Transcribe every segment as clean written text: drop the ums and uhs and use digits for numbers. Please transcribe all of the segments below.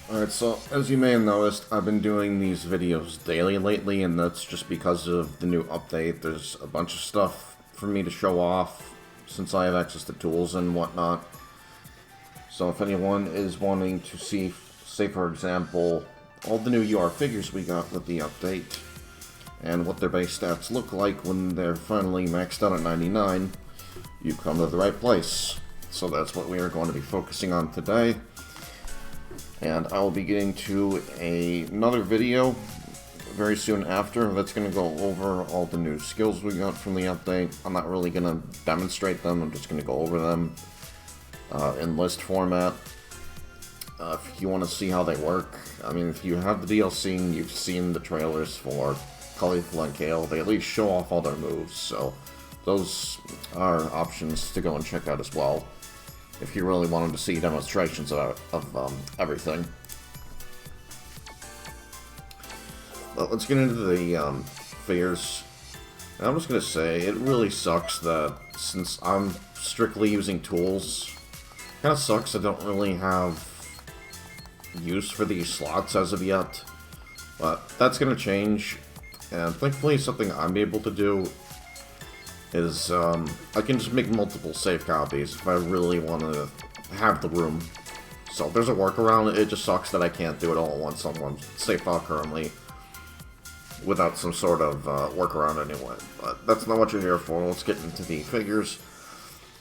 Alright, so as you may have noticed, I've been doing these videos daily lately, and that's just because of the new update. There's a bunch of stuff for me to show off since I have access to tools and whatnot. So if anyone is wanting to see, say for example, all the new UR figures we got with the update, and what their base stats look like when they're finally maxed out at 99, you come to the right place. So that's what we are going to be focusing on today. And I will be getting to another video very soon after that's going to go over all the new skills we got from the update. I'm not really going to demonstrate them, I'm just going to go over them in list format. If you want to see how they work, I mean, if you have the DLC and you've seen the trailers for Caulifla and Kale, they at least show off all their moves, so those are options to go and check out as well, if you really wanted to see demonstrations of everything. But let's get into the figures. And I'm just going to say, it really sucks that since I'm strictly using tools, it kind of sucks I don't really have use for these slots as of yet. But that's going to change, and thankfully something I'm able to do is I can just make multiple save copies if I really want to have the room. So there's a workaround. It just sucks that I can't do it all at once on one save file currently without some sort of workaround anyway. But that's not what you're here for. Let's get into the figures.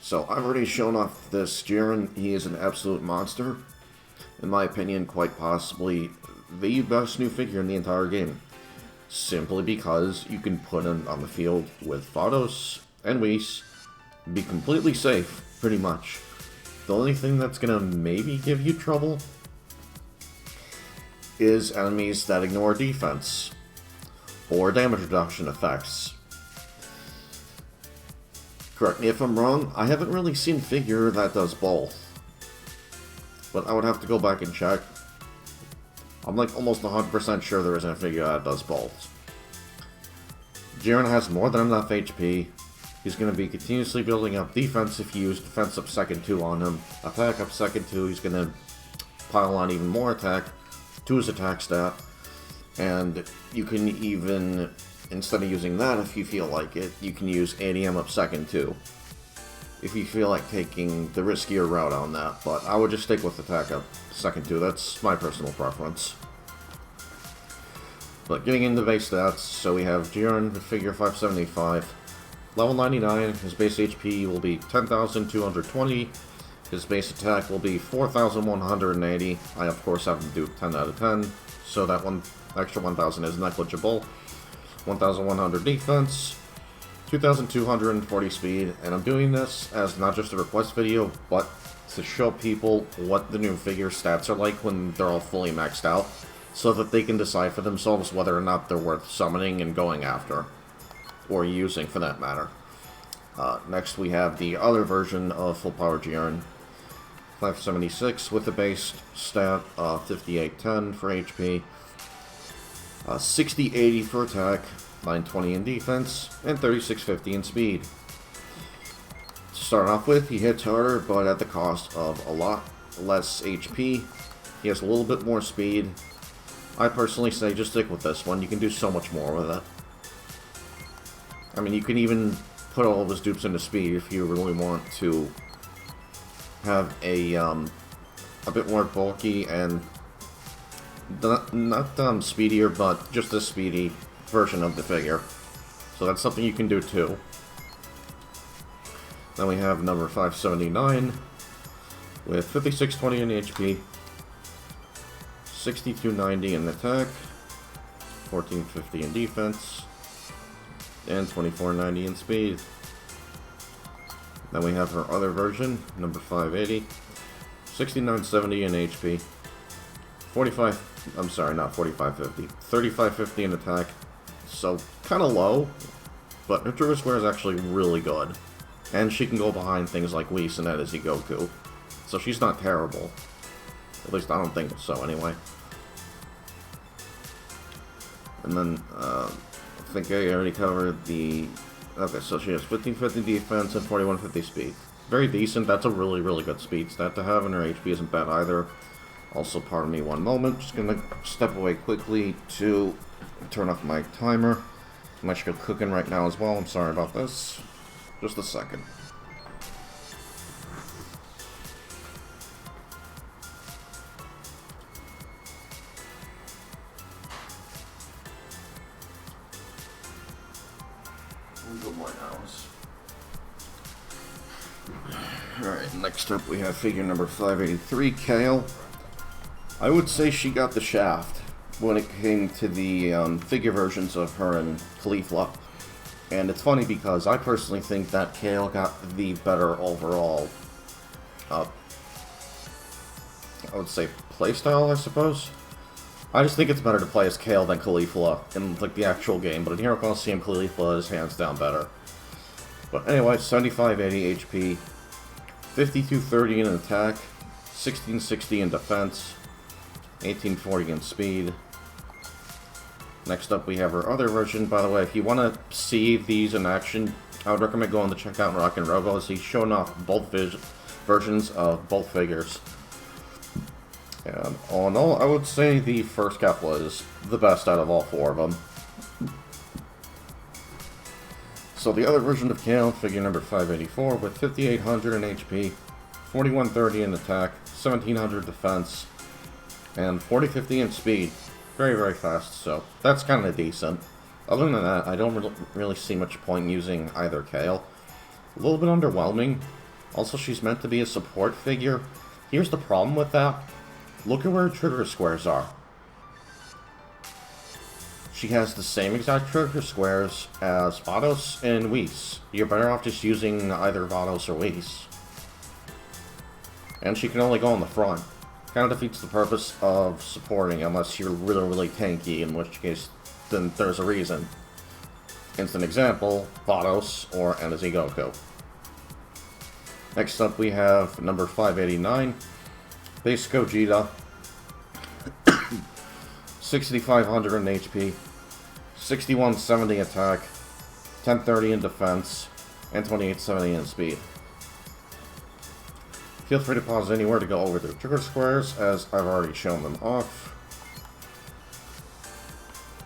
So I've already shown off this Jiren. He is an absolute monster. In my opinion, quite possibly the best new figure in the entire game. Simply because you can put him on the field with Vados and Whis, be completely safe, pretty much. The only thing that's gonna maybe give you trouble is enemies that ignore defense, or damage reduction effects. Correct me if I'm wrong, I haven't really seen a figure that does both, but I would have to go back and check. I'm like almost 100% sure there isn't a figure that does both. Jiren has more than enough HP. He's going to be continuously building up defense if you use defense up second 2 on him. Attack up second 2, he's going to pile on even more attack to his attack stat. And you can even, instead of using that if you feel like it, you can use ADM up second 2. If you feel like taking the riskier route on that, but I would just stick with attack up second 2, that's my personal preference. But getting into base stats, so we have Jiren, the figure 575, level 99, his base HP will be 10,220, his base attack will be 4,180, I of course have to do 10 out of 10, so that one extra 1,000 is negligible, 1,100 defense, 2,240 speed, and I'm doing this as not just a request video, but to show people what the new figure stats are like when they're all fully maxed out, so that they can decide for themselves whether or not they're worth summoning and going after, or using for that matter. Next we have the other version of Full Power Jiren, 576 with the base stat of 5810 for HP, 6080 for attack, 920 in defense, and 3650 in speed. To start off with, he hits harder, but at the cost of a lot less HP. He has a little bit more speed. I personally say just stick with this one, you can do so much more with it. I mean, you can even put all of his dupes into speed if you really want to have a bit more bulky and not speedier, but just a speedy version of the figure. So that's something you can do too. Then we have number 579 with 5620 in HP, 6290 in attack, 1450 in defense, and 2490 in speed. Then we have her other version, number 580, 6970 in HP, 3550 in attack. So, kind of low, but her Trigger Square is actually really good. And she can go behind things like Whis and that as Goku. So she's not terrible. At least I don't think so, anyway. And then, I think I already covered the... Okay, so she has 1550 defense and 4150 speed. Very decent, that's a really, really good speed stat to have, and her HP isn't bad either. Also, pardon me one moment. Just gonna step away quickly to turn off my timer. I'm actually cooking right now as well. I'm sorry about this. Just a second. Alright, next up we have figure number 583, Kale. I would say she got the shaft when it came to the figure versions of her and Caulifla. And it's funny because I personally think that Kale got the better overall, I would say, playstyle, I suppose. I just think it's better to play as Kale than Caulifla in like the actual game, but in Hero Colosseum, Caulifla is hands down better. But anyway, 7580 HP, 5230 in attack, 1660 in defense, 1840 in speed. Next up we have her other version. By the way, if you want to see these in action, I would recommend going to check out Rock and Robo, as he's showing off both versions of both figures. And all in all, I would say the first Caulifla is the best out of all four of them. So the other version of Kale, figure number 584, with 5800 in HP, 4130 in attack, 1700 defense, and 4050 in speed. Very, very fast, so that's kind of decent. Other than that, I don't really see much point in using either Kale. A little bit underwhelming. Also, she's meant to be a support figure. Here's the problem with that. Look at where her trigger squares are. She has the same exact trigger squares as Vados and Whis. You're better off just using either Vados or Whis. And she can only go on the front. Kind of defeats the purpose of supporting unless you're really, really tanky, in which case, then there's a reason. Instant example, Vados or Goku. Next up we have number 589, base Gogeta, 6500 in HP, 6170 attack, 1030 in defense, and 2870 in speed. Feel free to pause anywhere to go over the trigger squares, as I've already shown them off.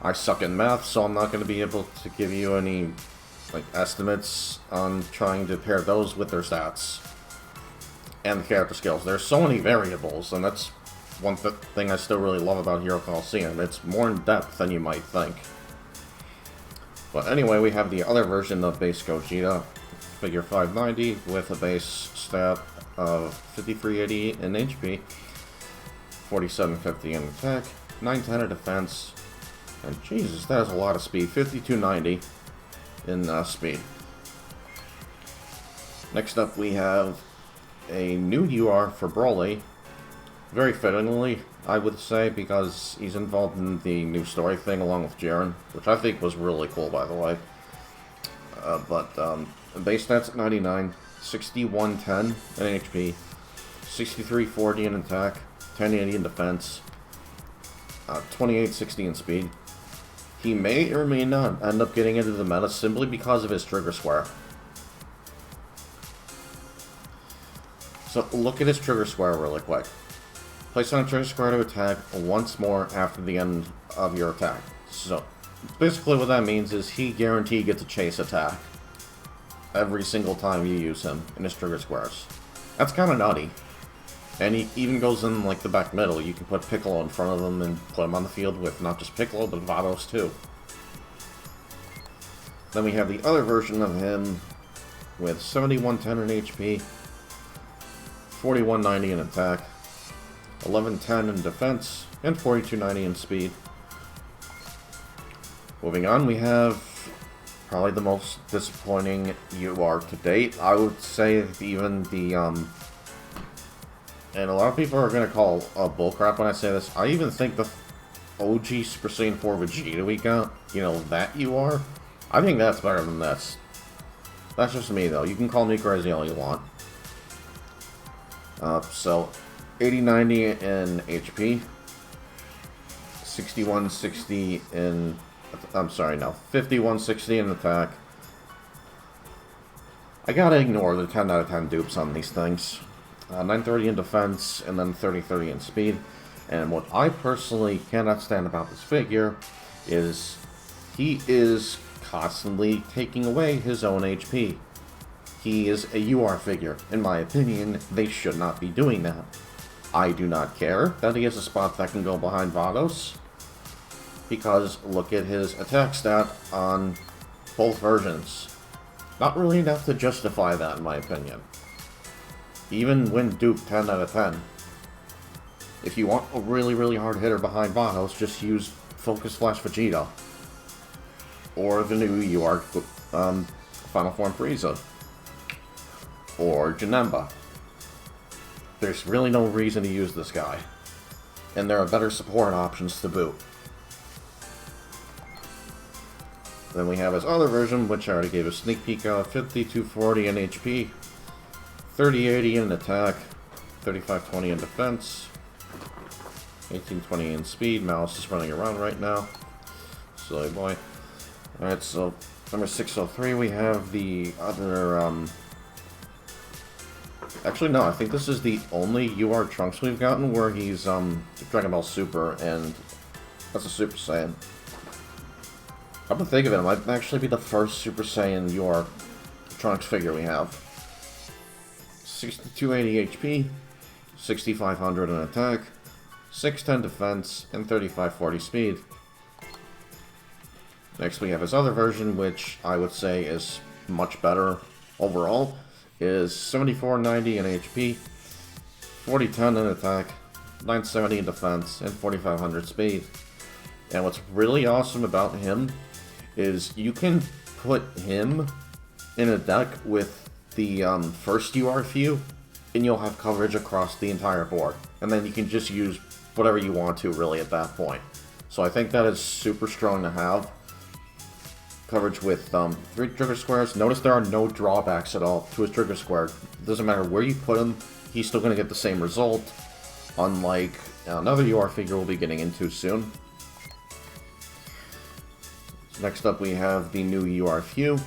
I suck in math, so I'm not going to be able to give you any estimates on trying to pair those with their stats and the character skills. There's so many variables, and that's one thing I still really love about Hero Colosseum. It's more in depth than you might think. But anyway, we have the other version of base Gogeta, figure 590, with a base stat of 5380 in HP, 4750 in attack, 910 in defense, and Jesus, that is a lot of speed, 5290 in speed. Next up we have a new UR for Broly, very fittingly, I would say, because he's involved in the new story thing along with Jiren, which I think was really cool, by the way. Base stats at 99, 6110 in HP, 6340 in attack, 1080 in defense, 2860 in speed. He may or may not end up getting into the meta simply because of his trigger square. So look at his trigger square really quick. Place on a trigger square to attack once more after the end of your attack. So basically what that means is he guaranteed gets a chase attack every single time you use him in his trigger squares. That's kind of nutty. And he even goes in like the back middle. You can put Piccolo in front of him and put him on the field with not just Piccolo, but Vados too. Then we have the other version of him with 7110 in HP, 4190 in attack, 1110 in defense, and 4290 in speed. Moving on, we have probably the most disappointing UR to date. I would say even the, and a lot of people are going to call bullcrap when I say this, I even think the OG Super Saiyan 4 Vegeta we got, that UR, I think that's better than this. That's just me, though. You can call me crazy all you want. So, 8090 in HP, 6160 in... I'm sorry, no. 5160 in attack. I gotta ignore the 10 out of 10 dupes on these things. 930 in defense, and then 30-30 in speed. And what I personally cannot stand about this figure is he is constantly taking away his own HP. He is a UR figure. In my opinion, they should not be doing that. I do not care that he has a spot that can go behind Vados, because look at his attack stat on both versions. Not really enough to justify that, in my opinion. Even when duped 10 out of 10. If you want a really, really hard hitter behind Vados, just use Focus Flash Vegeta. Or the new UR Final Form Frieza. Or Janemba. There's really no reason to use this guy. And there are better support options to boot. Then we have his other version, which I already gave a sneak peek of. 5240 in HP, 3080 in attack, 3520 in defense, 1820 in speed. Mouse is running around right now. Silly boy. Alright, so number 603, we have the other, actually, no, I think this is the only UR Trunks we've gotten where he's, Dragon Ball Super, and that's a Super Saiyan. Come to think of it, it might actually be the first Super Saiyan UR Trunks figure we have. 6280 HP, 6500 in attack, 610 defense, and 3540 speed. Next we have his other version, which I would say is much better overall, is 7490 in HP, 4010 in attack, 970 in defense, and 4500 speed. And what's really awesome about him is you can put him in a deck with the first UR few, and you'll have coverage across the entire board. And then you can just use whatever you want to, really, at that point. So I think that is super strong to have. Coverage with 3 trigger squares. Notice there are no drawbacks at all to his trigger square. It doesn't matter where you put him, he's still going to get the same result, unlike another UR figure we'll be getting into soon. Next up we have the new UR Few,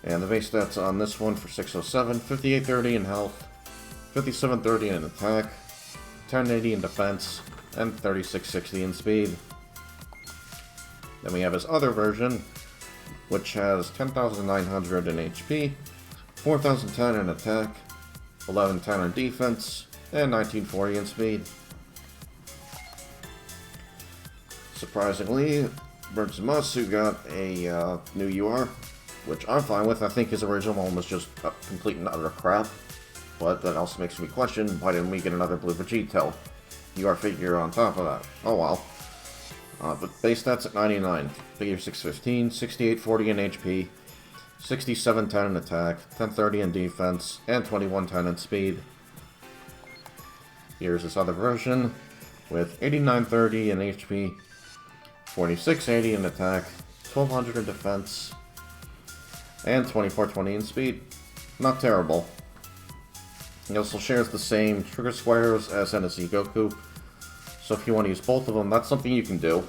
and the base stats on this one for 607, 5830 in health, 5730 in attack, 1080 in defense, and 3660 in speed. Then we have his other version, which has 10,900 in HP, 4,010 in attack, 1110 in defense, and 1940 in speed. Surprisingly, Zamasu got a new UR, which I'm fine with. I think his original one was just complete and utter crap, but that also makes me question, why didn't we get another blue Vegeto UR figure on top of that? Oh well. But base stats at 99, figure 615, 6840 in HP, 6710 in attack, 1030 in defense, and 2110 in speed. Here's this other version with 8930 in HP, 4680 in attack, 1200 in defense, and 2420 in speed. Not terrible. He also shares the same trigger squares as NSC Goku, so if you want to use both of them, that's something you can do.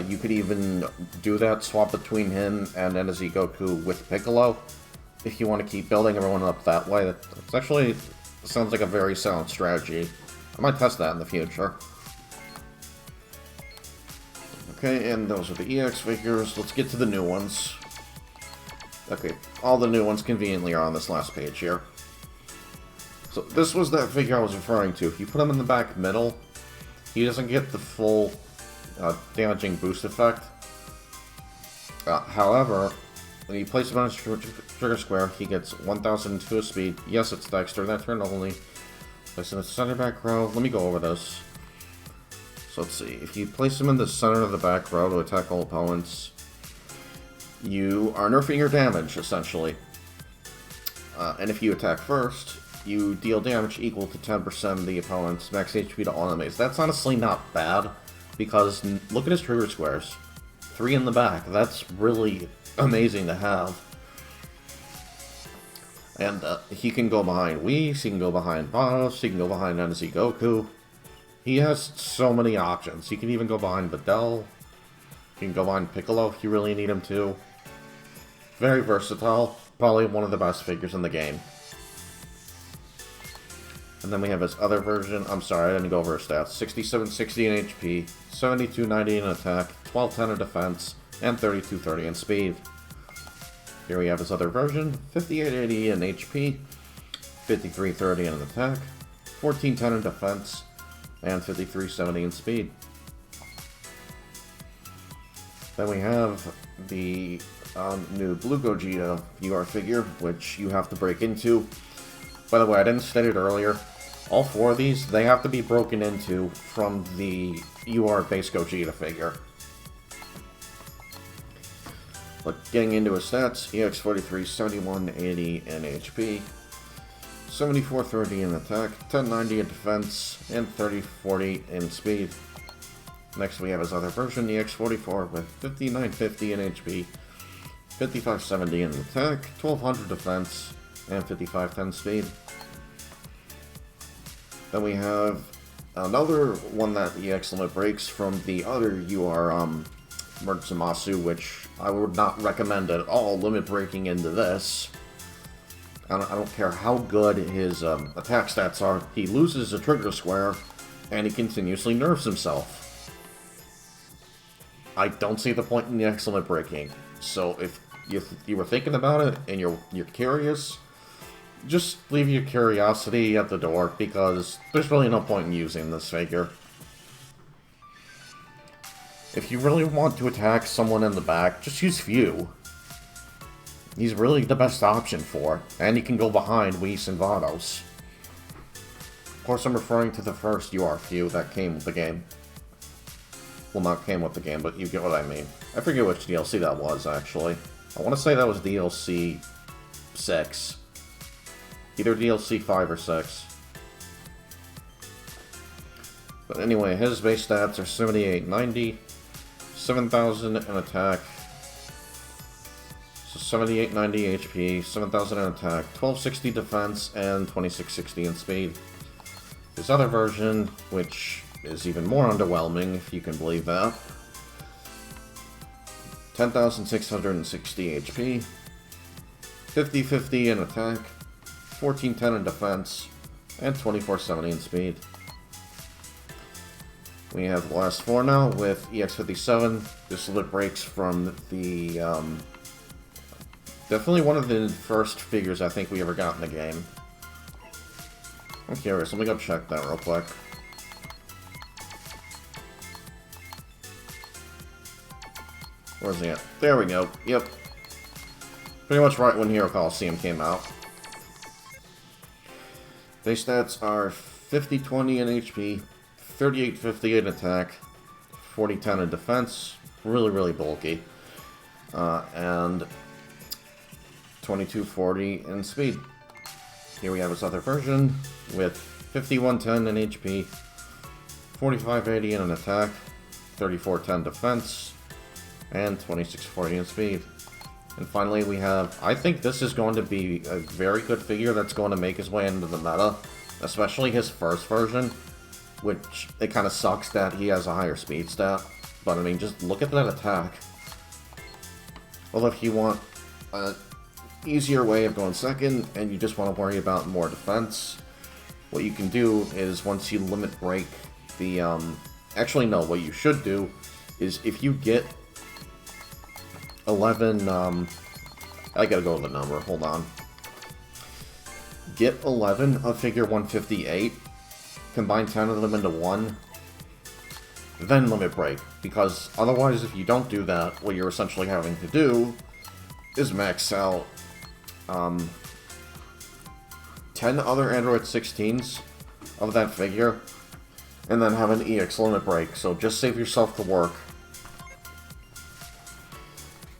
You could even do that, swap between him and NSC Goku with Piccolo, if you want to keep building everyone up that way. It's actually sounds like a very sound strategy. I might test that in the future. Okay, and those are the EX figures. Let's get to the new ones. Okay, all the new ones conveniently are on this last page here. So this was that figure I was referring to. If you put him in the back middle, he doesn't get the full damaging boost effect. However, when you place him on his trigger square, he gets 1002 speed. Yes, it's Dexter, that turn only. Place him in the center back row. Let me go over this. So let's see. If you place him in the center of the back row to attack all opponents, you are nerfing your damage, essentially. And if you attack first, you deal damage equal to 10% of the opponent's max HP to all enemies. That's honestly not bad, because look at his trigger squares. 3 in the back. That's really amazing to have. And he can go behind Whis, he can go behind Vados, he can go behind NSC Goku. He has so many options. He can even go behind Videl. He can go behind Piccolo if you really need him to. Very versatile. Probably one of the best figures in the game. And then we have his other version. I'm sorry, I didn't go over his stats. 6760 in HP, 7290 in attack, 1210 in defense, and 3230 in speed. Here we have his other version. 5880 in HP, 5330 in attack, 1410 in defense, and 5370 in speed. Then we have the new Blue Gogeta UR figure, which you have to break into. By the way, I didn't state it earlier. All four of these, they have to be broken into from the UR base Gogeta figure. But getting into his stats, EX43, 7180 in HP, 7430 in attack, 1090 in defense, and 3040 in speed. Next we have his other version, the EX44 with 5950 in HP, 5570 in attack, 1200 defense, and 5510 speed. Then we have another one that EX limit breaks from the other UR Zamasu, which I would not recommend at all limit breaking into this. I don't care how good his attack stats are, he loses a trigger square, and he continuously nerfs himself. I don't see the point in the EX limit breaking. So if you were thinking about it and you're curious, just leave your curiosity at the door, because there's really no point in using this figure. If you really want to attack someone in the back, just use Few. He's really the best option for it, and he can go behind Whis and Vados. Of course, I'm referring to the first UR Few that came with the game. Well, not came with the game, but you get what I mean. I forget which DLC that was, actually. I want to say that was DLC 6. Either DLC 5 or 6. But anyway, his base stats are 7890, 7000 in attack, so 7890 HP, 7000 in attack, 1260 defense, and 2660 in speed. His other version, which is even more underwhelming, if you can believe that, 10,660 HP, 5050 in attack, 1410 in defense, and 2470 in speed. We have the last four now with EX57. This limit breaks from the, definitely one of the first figures I think we ever got in the game. I'm curious, let me go check that real quick. Where's he at? There we go, yep. Pretty much right when Hero Colosseum came out. Base stats are 5020 in HP, 3850 in attack, 4010 in defense, really bulky, and 2240 in speed. Here we have his other version with 5110 in HP, 4580 in an attack, 3410 defense, and 2640 in speed. And finally we have, I think this is going to be a very good figure that's going to make his way into the meta, especially his first version, which it kind of sucks that he has a higher speed stat, but I mean, just look at that attack. Well, if you want an easier way of going second, and you just want to worry about more defense, what you can do is, once you limit break the, actually no, what you should do is, if you get 11, I gotta go with the number, hold on. Get 11 of figure 158, combine 10 of them into one, then limit break. Because otherwise, if you don't do that, what you're essentially having to do is max out 10 other Android 16s of that figure, and then have an EX limit break. So just save yourself the work.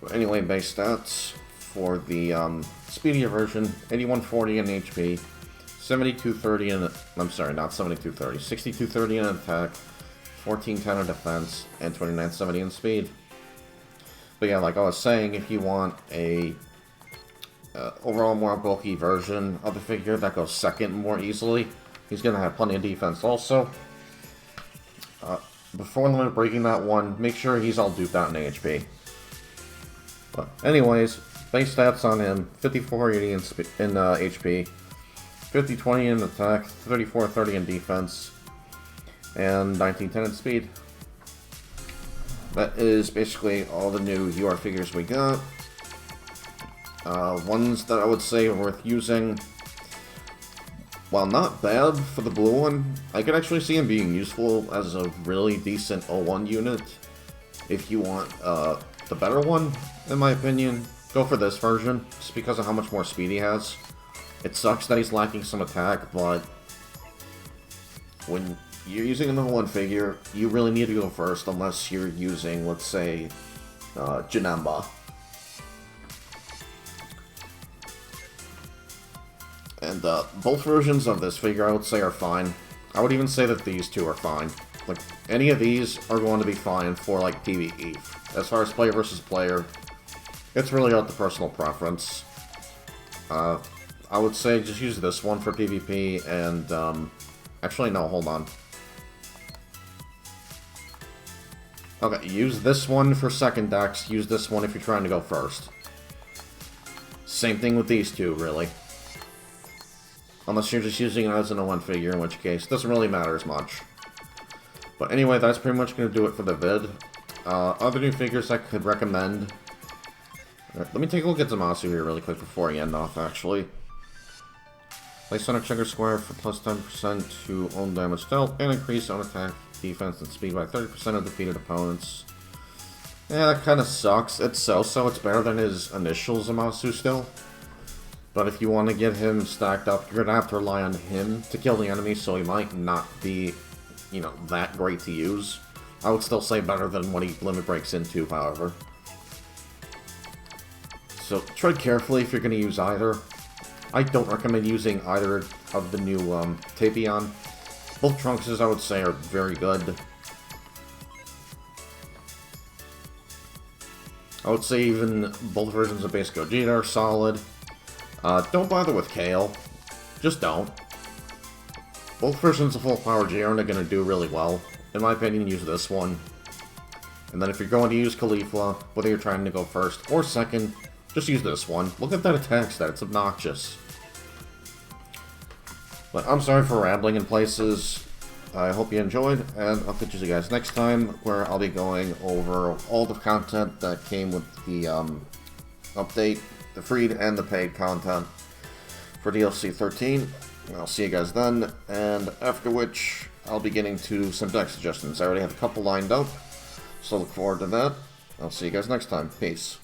But anyway, base stats for the speedier version, 8140 in HP, 7230 in, I'm sorry, not 7230, 6230 in attack, 1410 in defense, and 2970 in speed. But yeah, like I was saying, if you want a overall more bulky version of the figure that goes second more easily, he's going to have plenty of defense also. Before limit breaking that one, make sure he's all duped out in HP. But anyways, base stats on him, 5480 in HP, 50-20 in attack, 34-30 in defense, and 19-10 in speed. That is basically all the new UR figures we got. Ones that I would say are worth using. While not bad for the blue one, I could actually see him being useful as a really decent 01 unit. If you want the better one, in my opinion, go for this version, just because of how much more speed he has. It sucks that he's lacking some attack, but when you're using an 01 figure, you really need to go first, unless you're using, let's say, Janemba. And both versions of this figure, I would say, are fine. I would even say that these two are fine. Like, any of these are going to be fine for, like, PvE. As far as player versus player, it's really up to personal preference. I would say just use this one for PvP, and, actually, no, hold on. Okay, use this one for second decks, use this one if you're trying to go first. Same thing with these two, really. Unless you're just using it as an 01 figure, in which case, it doesn't really matter as much. But anyway, that's pretty much going to do it for the vid. Other new figures I could recommend. Right, let me take a look at Zamasu here really quick before I end off, actually. Place on a checker square for plus 10% to own damage dealt, and increase on attack, defense, and speed by 30% of defeated opponents. Yeah, that kind of sucks. It's so-so. It's better than his initial Zamasu still. But if you want to get him stacked up, you're going to have to rely on him to kill the enemy, so he might not be, you know, that great to use. I would still say better than what he limit breaks into, however. So tread carefully if you're going to use either. I don't recommend using either of the new Tapion. Both Trunkses, I would say, are very good. I would say even both versions of base Gogeta are solid. Don't bother with Kale. Just don't. Both versions of full power Jiren are going to do really well. In my opinion, use this one. And then if you're going to use Caulifla, whether you're trying to go first or second, just use this one. Look at that attack stat, it's obnoxious. But I'm sorry for rambling in places. I hope you enjoyed, and I'll catch you guys next time, where I'll be going over all the content that came with the update, the free and the paid content for DLC 13. I'll see you guys then, and after which I'll be getting to some deck suggestions. I already have a couple lined up, so look forward to that. I'll see you guys next time. Peace.